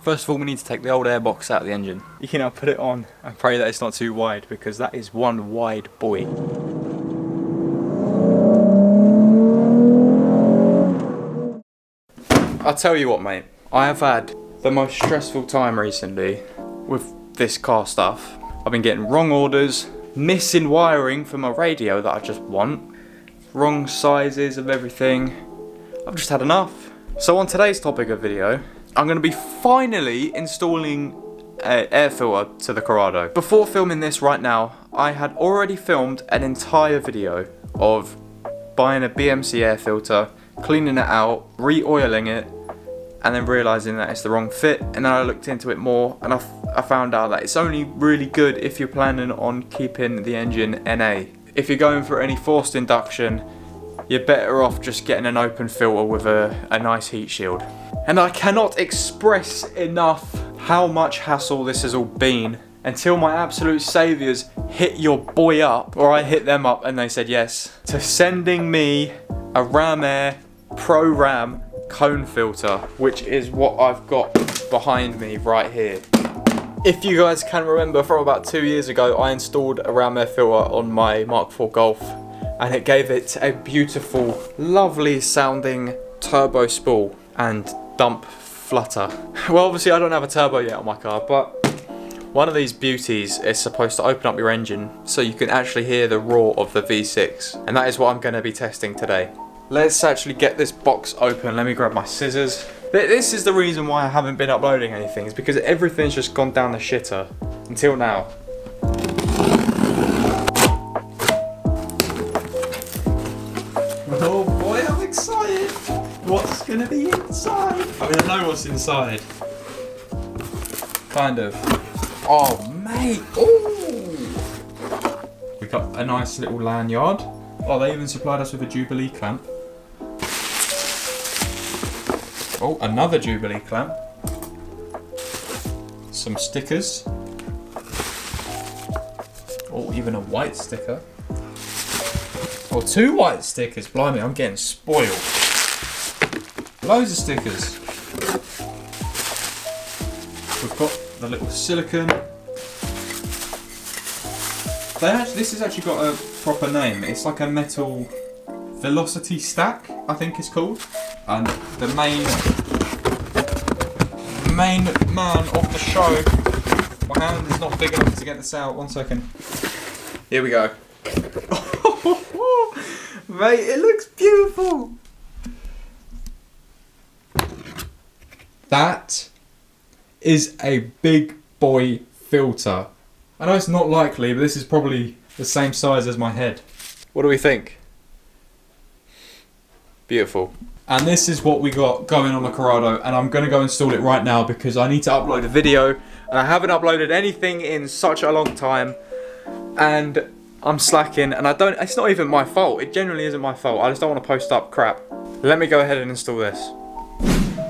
First of all, we need to take the old airbox out of the engine. You can now put it on and pray that it's not too wide, because that is one wide boy. I'll tell you what, mate, I have had the most stressful time recently with this car stuff. I've been getting wrong orders, missing wiring for my radio that I just want, wrong sizes of everything. I've just had enough. So on today's topic of video, I'm going to be finally installing an air filter to the Corrado. Before filming this right now, I had already filmed an entire video of buying a BMC air filter, cleaning it out, re-oiling it, and then realising that it's the wrong fit. And then I looked into it more and I found out that it's only really good if you're planning on keeping the engine NA. If you're going for any forced induction, you're better off just getting an open filter with a nice heat shield. And I cannot express enough how much hassle this has all been until my absolute saviours hit your boy up, or I hit them up and they said yes to sending me a RamAir Pro Ram cone filter, which is what I've got behind me right here. If you guys can remember, from about 2 years ago, I installed a RamAir filter on my Mark IV Golf, and it gave it a beautiful, lovely sounding turbo spool and dump flutter. Well, obviously I don't have a turbo yet on my car, but one of these beauties is supposed to open up your engine so you can actually hear the roar of the V6, and that is what I'm going to be testing today. Let's actually get this box open. Let me grab my scissors. This is the reason why I haven't been uploading anything, is because everything's just gone down the shitter until now. Oh boy, I'm excited. What's gonna be inside? I mean, I know what's inside. Kind of. Oh mate, ooh. We got a nice little lanyard. Oh, they even supplied us with a Jubilee clamp. Oh, another Jubilee clamp. Some stickers. Oh, even a white sticker. Oh, 2 white stickers. Blimey, I'm getting spoiled. Loads of stickers. We've got the little silicone. This has actually got a proper name. It's like a metal velocity stack, I think it's called. And the main man of the show. My hand is not big enough to get this out. 1 second. Here we go. Mate, it looks beautiful. That is a big boy filter. I know it's not likely, but this is probably the same size as my head. What do we think? Beautiful. And this is what we got going on the Corrado, and I'm going to go install it right now because I need to upload a video, and I haven't uploaded anything in such a long time, and I'm slacking, and it's not even my fault. It generally isn't my fault. I just don't want to post up crap. Let me go ahead and install this.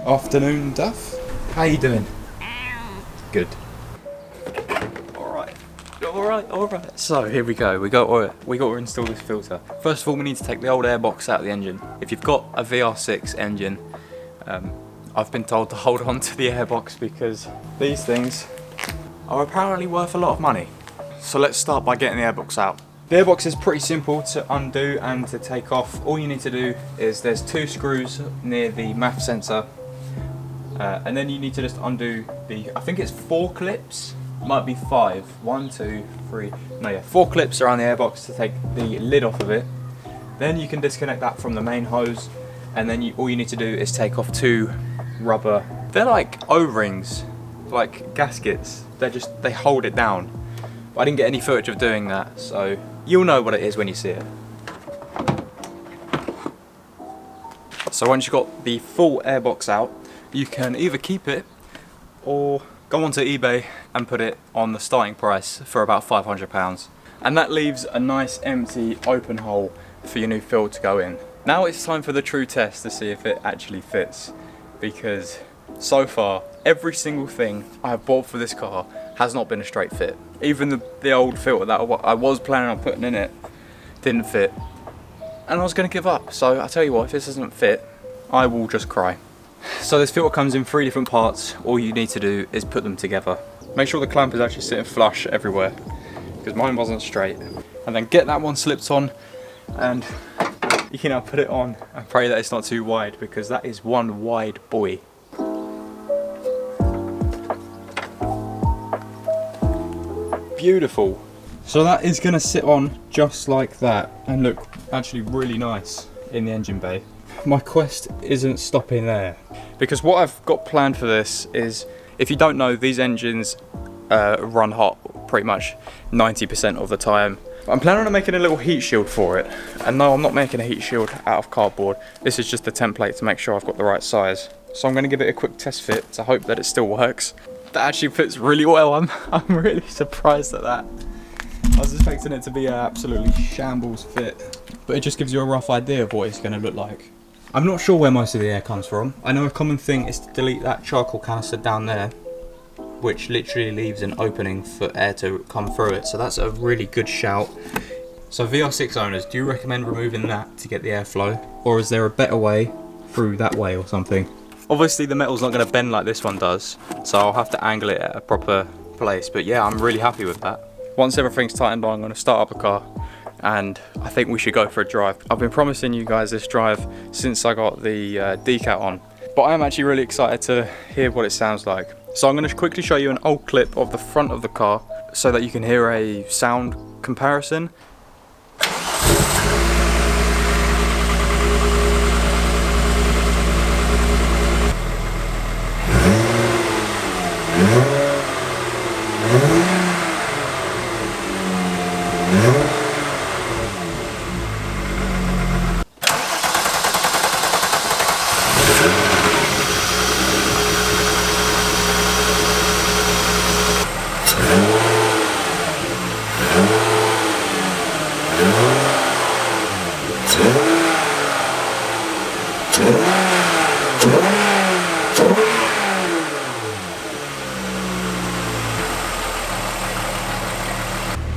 Afternoon, Duff. How you doing? Good. Alright. So here we go. We got to install this filter. First of all, we need to take the old airbox out of the engine. If you've got a VR6 engine, I've been told to hold on to the airbox because these things are apparently worth a lot of money. So let's start by getting the airbox out. The airbox is pretty simple to undo and to take off. All you need to do is there's 2 screws near the MAF sensor, and then you need to just undo I think it's 4 clips. Might be 5. 1, 2, 3. No, yeah, 4 clips around the airbox to take the lid off of it. Then you can disconnect that from the main hose, and then all you need to do is take off 2 rubber. They're like O-rings, like gaskets. They hold it down. But I didn't get any footage of doing that, so you'll know what it is when you see it. So once you've got the full airbox out, you can either keep it or go onto eBay and put it on the starting price for about £500. And that leaves a nice empty open hole for your new filter to go in. Now it's time for the true test to see if it actually fits, because so far every single thing I have bought for this car has not been a straight fit. Even the old filter that I was planning on putting in it didn't fit, and I was going to give up. So I tell you what, if this doesn't fit, I will just cry. So this filter comes in 3 different parts. All you need to do is put them together. Make sure the clamp is actually sitting flush everywhere, because mine wasn't straight. And then get that one slipped on, and you can now put it on and pray that it's not too wide, because that is one wide boy. Beautiful. So that is going to sit on just like that and look actually really nice in the engine bay. My quest isn't stopping there, because what I've got planned for this is, if you don't know, these engines run hot pretty much 90% of the time. I'm planning on making a little heat shield for it, and no, I'm not making a heat shield out of cardboard. This is just a template to make sure I've got the right size. So I'm going to give it a quick test fit to hope that it still works. That actually fits really well. I'm really surprised at that. I was expecting it to be an absolutely shambles fit, but it just gives you a rough idea of what it's going to look like. I'm not sure where most of the air comes from. I know a common thing is to delete that charcoal canister down there, which literally leaves an opening for air to come through it, so that's a really good shout. So VR6 owners, do you recommend removing that to get the airflow, or is there a better way through that way or something? Obviously the metal's not going to bend like this one does, so I'll have to angle it at a proper place, but yeah, I'm really happy with that. Once everything's tightened on, I'm going to start up the car, and I think we should go for a drive. I've been promising you guys this drive since I got the decal on, but I'm actually really excited to hear what it sounds like. So I'm going to quickly show you an old clip of the front of the car so that you can hear a sound comparison.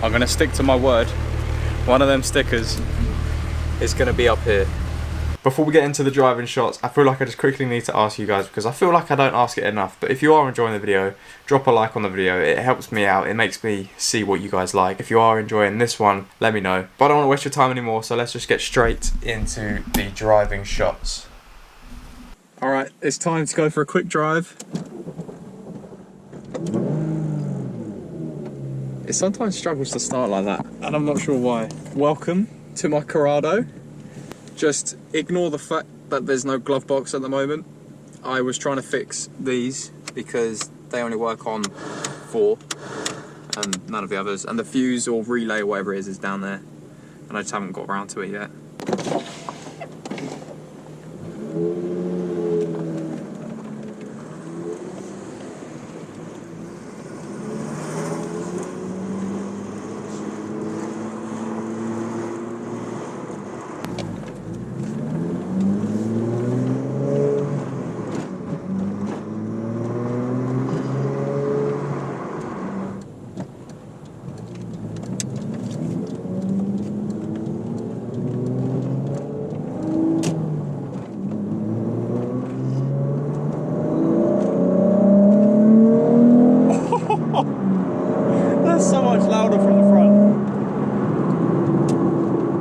I'm going to stick to my word. One of them stickers is going to be up here. Before we get into the driving shots, I feel like I just quickly need to ask you guys, because I feel like I don't ask it enough, but if you are enjoying the video, drop a like on the video. It helps me out. It makes me see what you guys like. If you are enjoying this one, let me know. But I don't want to waste your time anymore, so let's just get straight into the driving shots. Alright, it's time to go for a quick drive. It sometimes struggles to start like that, and I'm not sure why. Welcome to my Corrado. Just ignore the fact that there's no glove box at the moment. I was trying to fix these because they only work on 4 and none of the others, and the fuse or relay or whatever it is down there, and I just haven't got around to it yet.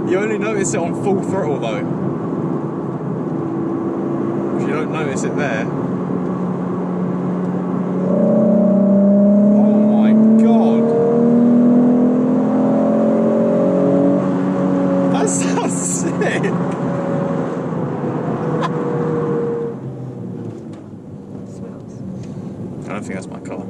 You only notice it on full throttle though. If you don't notice it there. Oh my god. That sounds sick. I don't think that's my car.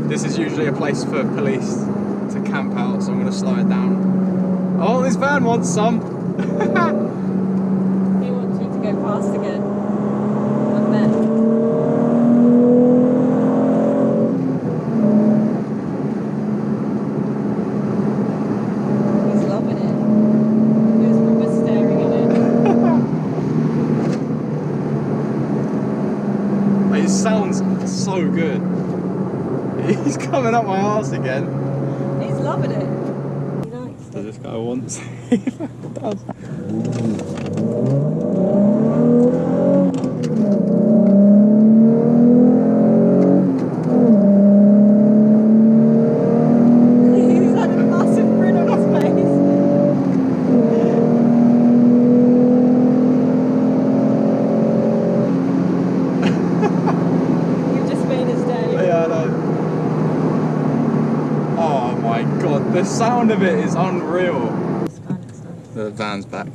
This is usually a place for police to camp out, so I'm going to slow it down. Oh, this van wants some! He wants you to go past again. And then. He's coming up my arse again. He's loving it. He likes it. Does this guy want to see if it does? He's had a massive grin on his face. You've just made his day. Yeah, I know. Oh my god, the sound of it is unreal. It's fun, it's fun. The van's back.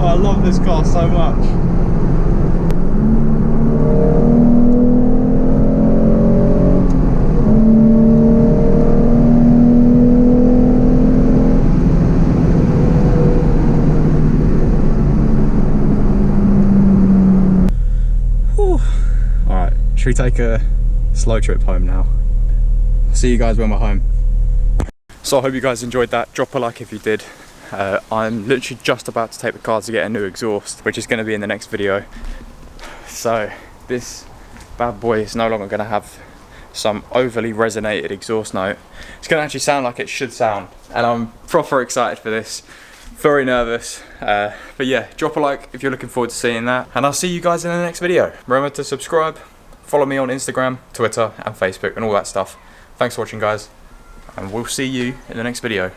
I love this car so much. Alright, should we take a slow trip home now? See you guys when we're home. So I hope you guys enjoyed that. Drop a like if you did. I'm literally just about to take the car to get a new exhaust, which is going to be in the next video. So this bad boy is no longer going to have some overly resonated exhaust note. It's going to actually sound like it should sound, and I'm proper excited for this. Very nervous, but yeah, drop a like if you're looking forward to seeing that, and I'll see you guys in the next video. Remember to subscribe, follow me on Instagram, Twitter and Facebook and all that stuff. Thanks for watching guys, and we'll see you in the next video.